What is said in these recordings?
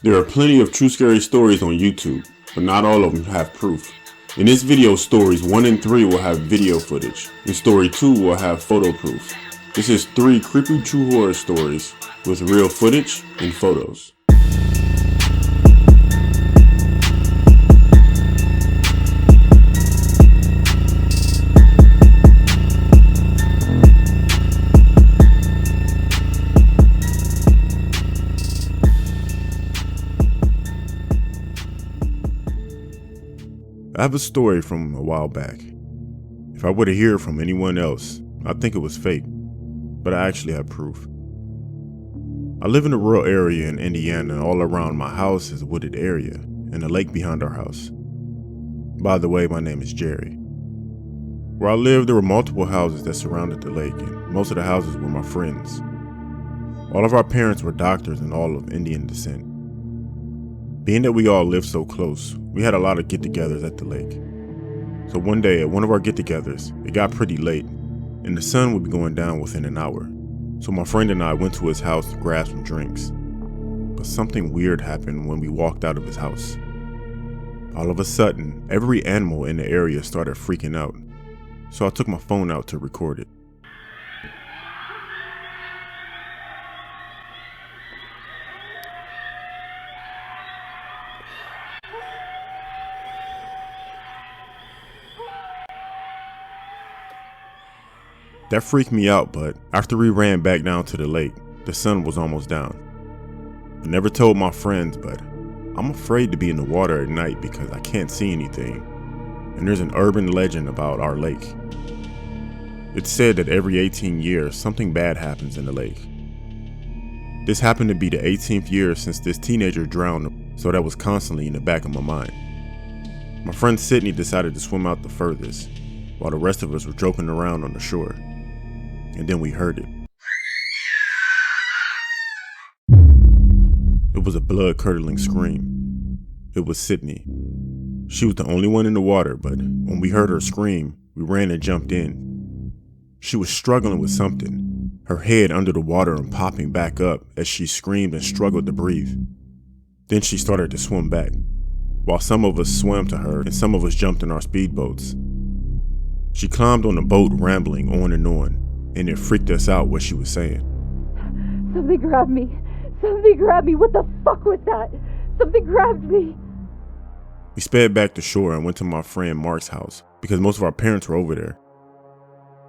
There are plenty of true scary stories on YouTube, but not all of them have proof. In this video, stories 1 and 3 will have video footage, and story 2 will have photo proof. This is 3 creepy true horror stories with real footage and photos. I have a story from a while back. If I were to hear it from anyone else, I'd think it was fake, but I actually have proof. I live in a rural area in Indiana. All around my house is a wooded area and a lake behind our house. By the way, my name is Jerry. Where I lived, there were multiple houses that surrounded the lake, and most of the houses were my friends. All of our parents were doctors and all of Indian descent. Being that we all lived so close, we had a lot of get-togethers at the lake. So one day at one of our get-togethers, it got pretty late, and the sun would be going down within an hour. So my friend and I went to his house to grab some drinks. But something weird happened when we walked out of his house. All of a sudden, every animal in the area started freaking out. So I took my phone out to record it. That freaked me out, but after we ran back down to the lake, the sun was almost down. I never told my friends, but I'm afraid to be in the water at night because I can't see anything, and there's an urban legend about our lake. It's said that every 18 years, something bad happens in the lake. This happened to be the 18th year since this teenager drowned, so that was constantly in the back of my mind. My friend Sydney decided to swim out the furthest, while the rest of us were joking around on the shore. And then we heard it. It was a blood-curdling scream. It was Sydney. She was the only one in the water, but when we heard her scream, we ran and jumped in. She was struggling with something, her head under the water and popping back up as she screamed and struggled to breathe. Then she started to swim back, while some of us swam to her and some of us jumped in our speedboats. She climbed on the boat, rambling on, and it freaked us out what she was saying. Something grabbed me. Something grabbed me. What the fuck was that? Something grabbed me. We sped back to shore and went to my friend Mark's house because most of our parents were over there.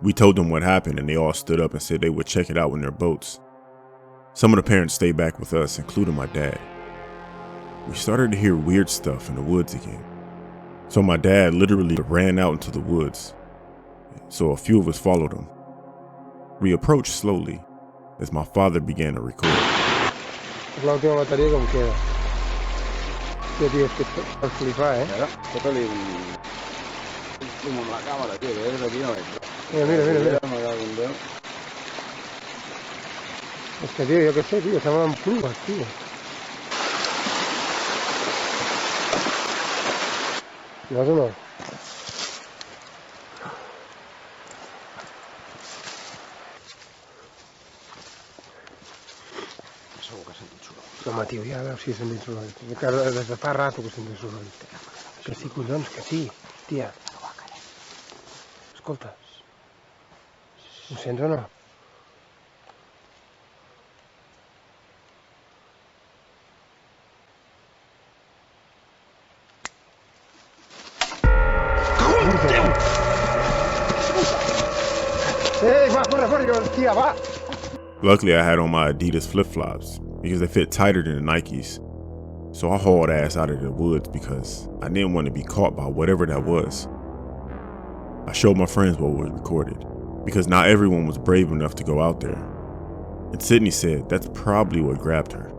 We told them what happened and they all stood up and said they would check it out in their boats. Some of the parents stayed back with us, including my dad. We started to hear weird stuff in the woods again. So my dad literally ran out into the woods. So a few of us followed him. We approached slowly as my father began to record. La última batería como queda. Tío, tío, es que está flipado, ¿eh? Mira. Es que, tío, yo qué sé, tío, se llaman plumas, tío. ¿No es uno? Home, tio, ja veus si sent soroll. Des de fa rato que sent soroll. Que sí, collons, que sí, tia. Escolta. Ho sents o no? Va, corre, tia, va! Luckily, I had on my Adidas flip-flops because they fit tighter than the Nikes. So I hauled ass out of the woods because I didn't want to be caught by whatever that was. I showed my friends what was recorded because not everyone was brave enough to go out there. And Sydney said that's probably what grabbed her.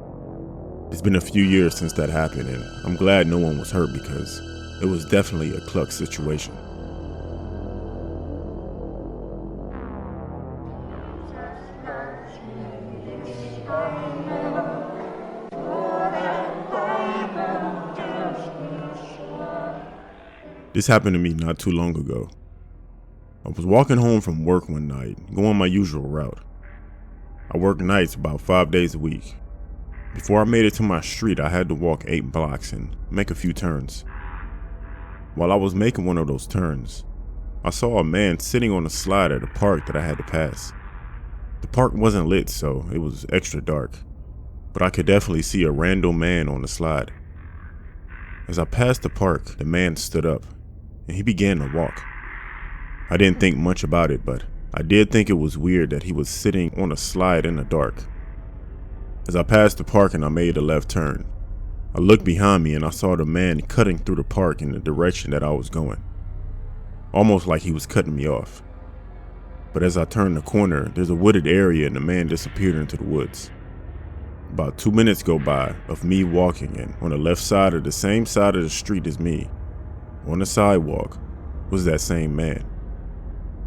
It's been a few years since that happened and I'm glad no one was hurt because it was definitely a clutch situation. This happened to me not too long ago. I was walking home from work one night, going my usual route. I work nights about 5 days a week. Before I made it to my street, I had to walk 8 blocks and make a few turns. While I was making one of those turns, I saw a man sitting on a slide at a park that I had to pass. The park wasn't lit, so it was extra dark, but I could definitely see a random man on the slide. As I passed the park, the man stood up, and he began to walk. I didn't think much about it, but I did think it was weird that he was sitting on a slide in the dark. As I passed the park and I made a left turn, I looked behind me and I saw the man cutting through the park in the direction that I was going, almost like he was cutting me off. But as I turned the corner, there's a wooded area and the man disappeared into the woods. About 2 minutes go by of me walking, and on the left side of the same side of the street as me, on the sidewalk, was that same man.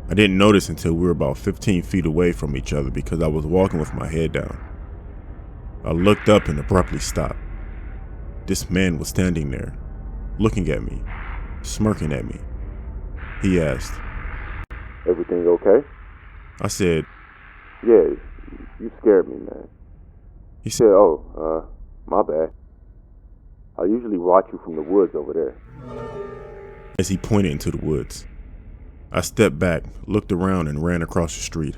I didn't notice until we were about 15 feet away from each other because I was walking with my head down. I looked up and abruptly stopped. This man was standing there, looking at me, smirking at me. He asked, "Everything okay?" I said, "Yeah, you scared me, man." He said, "Oh, my bad. I usually watch you from the woods over there." as he pointed into the woods. I stepped back, looked around, and ran across the street.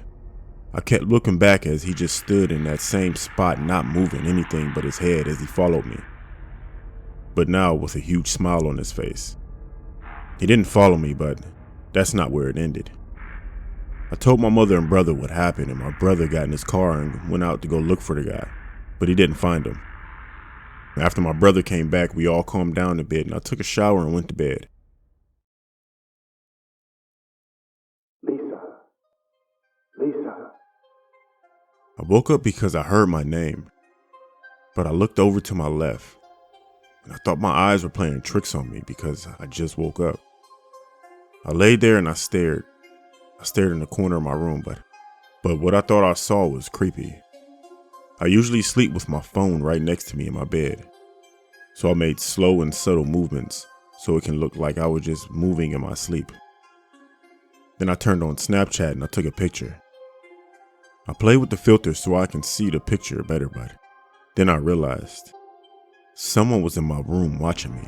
I kept looking back as he just stood in that same spot, not moving anything but his head as he followed me, but now with a huge smile on his face. He didn't follow me, but that's not where it ended. I told my mother and brother what happened, and my brother got in his car and went out to go look for the guy, but he didn't find him. After my brother came back, we all calmed down a bit, and I took a shower and went to bed. Lisa. I woke up because I heard my name, but I looked over to my left, and I thought my eyes were playing tricks on me because I just woke up. I laid there and I stared. I stared in the corner of my room, but what I thought I saw was creepy. I usually sleep with my phone right next to me in my bed, so I made slow and subtle movements so it can look like I was just moving in my sleep. Then I turned on Snapchat and I took a picture. I played with the filter so I can see the picture better, but then I realized someone was in my room watching me.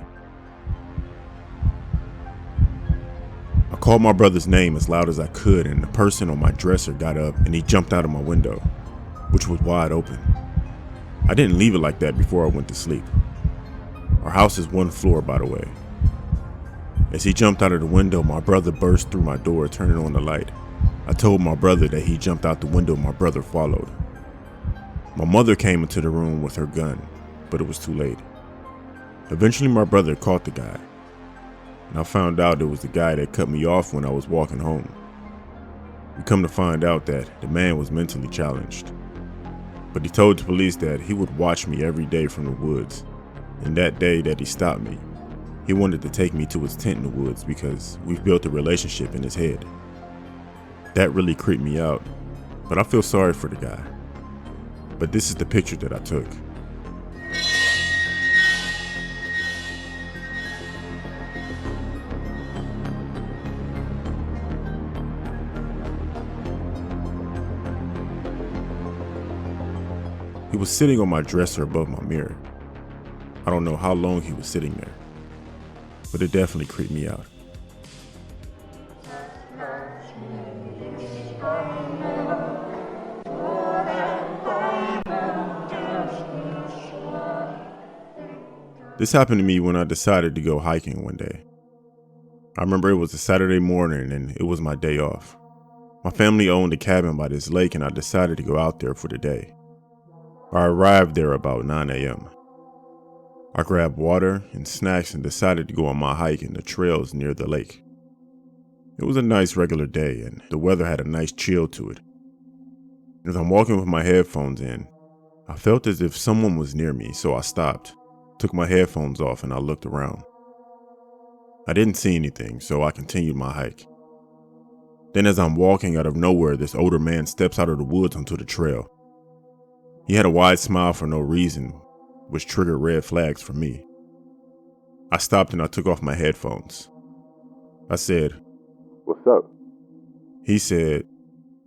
I called my brother's name as loud as I could, and the person on my dresser got up and he jumped out of my window, which was wide open. I didn't leave it like that before I went to sleep. Our house is 1 floor, by the way. As he jumped out of the window, my brother burst through my door, turning on the light. I told my brother that he jumped out the window. My brother followed. My mother came into the room with her gun, but it was too late. Eventually, my brother caught the guy, and I found out it was the guy that cut me off when I was walking home. We come to find out that the man was mentally challenged, but he told the police that he would watch me every day from the woods, and that day that he stopped me, he wanted to take me to his tent in the woods because we've built a relationship in his head. That really creeped me out, but I feel sorry for the guy. But this is the picture that I took. He was sitting on my dresser above my mirror. I don't know how long he was sitting there, but it definitely creeped me out. This happened to me when I decided to go hiking one day. I remember it was a Saturday morning and it was my day off. My family owned a cabin by this lake and I decided to go out there for the day. I arrived there about 9 a.m. I grabbed water and snacks and decided to go on my hike in the trails near the lake. It was a nice regular day and the weather had a nice chill to it. As I'm walking with my headphones in, I felt as if someone was near me, so I stopped, took my headphones off, and I looked around. I didn't see anything, so I continued my hike. Then as I'm walking, out of nowhere, this older man steps out of the woods onto the trail. He had a wide smile for no reason, which triggered red flags for me. I stopped and I took off my headphones. I said, "What's up?" He said,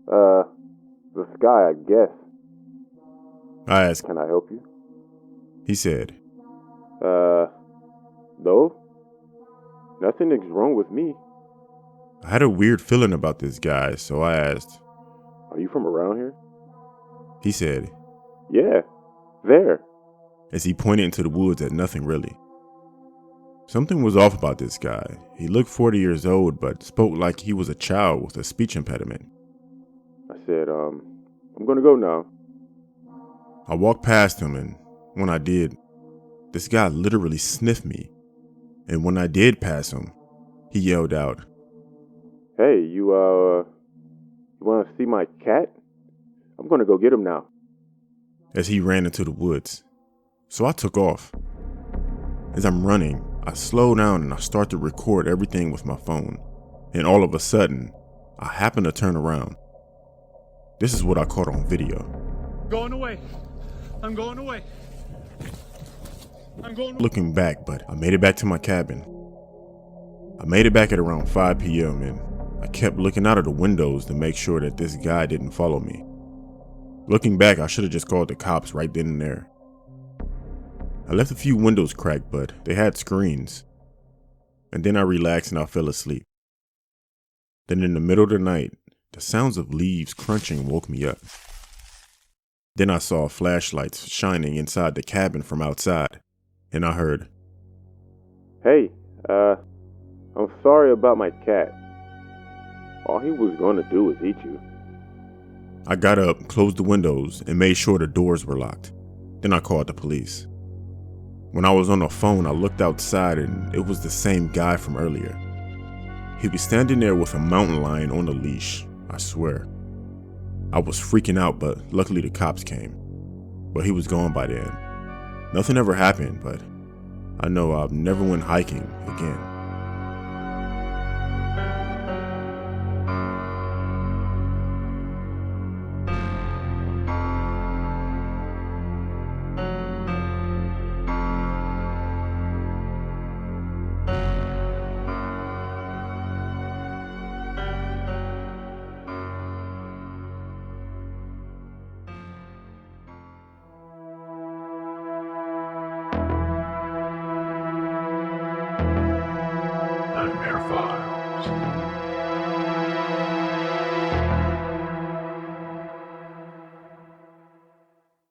The sky, I guess. I asked, Can I help you?" He said, No. Nothing's wrong with me. I had a weird feeling about this guy, so I asked. Are you from around here? He said, Yeah, there. as he pointed into the woods at nothing really. Something was off about this guy. He looked 40 years old, but spoke like he was a child with a speech impediment. I said, I'm gonna go now. I walked past him, and when I did, this guy literally sniffed me. And when I did pass him, he yelled out, Hey, you wanna see my cat? I'm gonna go get him now. as he ran into the woods. So I took off. As I'm running, I slow down and I start to record everything with my phone. And all of a sudden, I happen to turn around. This is what I caught on video. Going away. I'm going away. I'm going away. Looking back, but I made it back to my cabin. I made it back at around 5 p.m. and I kept looking out of the windows to make sure that this guy didn't follow me. Looking back, I should have just called the cops right then and there. I left a few windows cracked, but they had screens. And then I relaxed and I fell asleep. Then in the middle of the night, the sounds of leaves crunching woke me up. Then I saw flashlights shining inside the cabin from outside, and I heard, Hey, I'm sorry about my cat. All he was gonna do was eat you. I got up, closed the windows, and made sure the doors were locked. Then I called the police. When I was on the phone, I looked outside and it was the same guy from earlier. He was standing there with a mountain lion on a leash, I swear. I was freaking out, but luckily the cops came. But he was gone by then. Nothing ever happened, but I know I never went hiking again. Nightmare Files.